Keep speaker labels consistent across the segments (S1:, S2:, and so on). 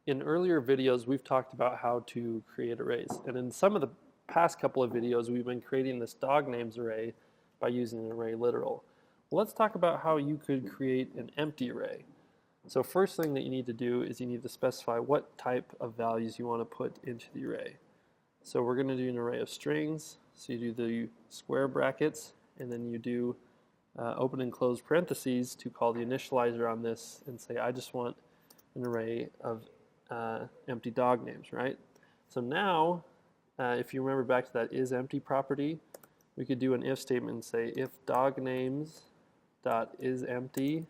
S1: In earlier videos, we've talked about how to create arrays. And in some of the past couple of videos, we've been creating this dog names array by using an array literal. Well, let's talk about how you could create an empty array. So first thing that you need to do is you need to specify what type of values you want to put into the array. So we're going to do an array of strings. So you do the square brackets, and then you do open and close parentheses to call the initializer on this and say, I just want an array of empty dog names, right? So now, if you remember back to that isEmpty property, we could do an if statement and say if dog names dot isEmpty,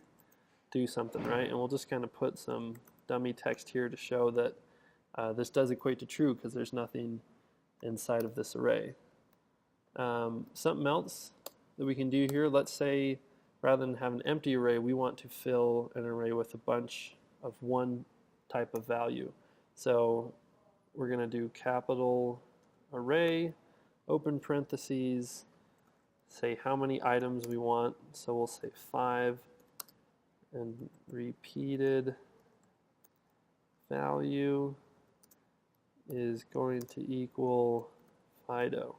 S1: do something, right? And we'll just kind of put some dummy text here to show that this does equate to true because there's nothing inside of this array. Something else that we can do here, let's say rather than have an empty array, we want to fill an array with a bunch of one type of value. So we're going to do capital array, open parentheses, say how many items we want. So we'll say 5, and repeated value is going to equal Fido.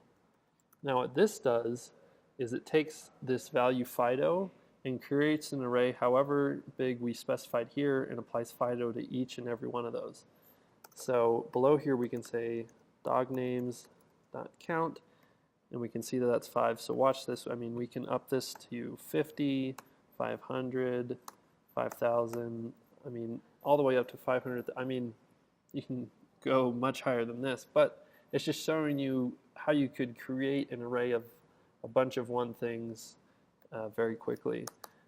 S1: Now what this does is it takes this value Fido and creates an array however big we specified here and applies Fido to each and every one of those. So below here we can say dog names dot count, and we can see that that's 5. So watch this. I mean, we can up this to 50, 500, 5,000. I mean, all the way up to 500. I mean, you can go much higher than this, but it's just showing you how you could create an array of a bunch of one things very quickly.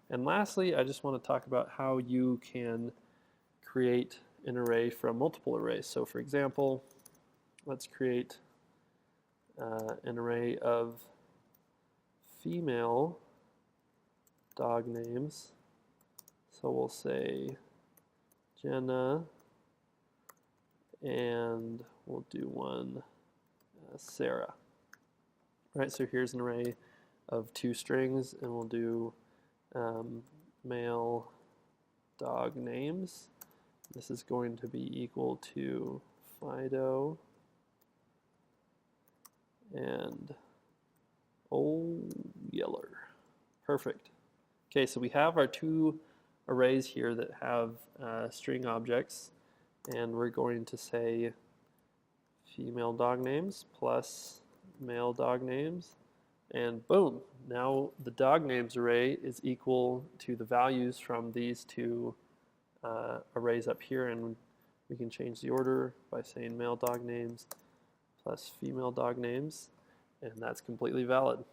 S1: And lastly, I just want to talk about how you can create an array from multiple arrays. So for example, let's create an array of female dog names. So we'll say Jenna, and we'll do one Sarah. Right, so here's an array of 2 strings, and we'll do male dog names. This is going to be equal to Fido and Old Yeller. Perfect. Okay, so we have our 2 arrays here that have string objects, and we're going to say female dog names plus male dog names, and boom, now the dog names array is equal to the values from these 2 arrays up here, and we can change the order by saying male dog names plus female dog names, and that's completely valid.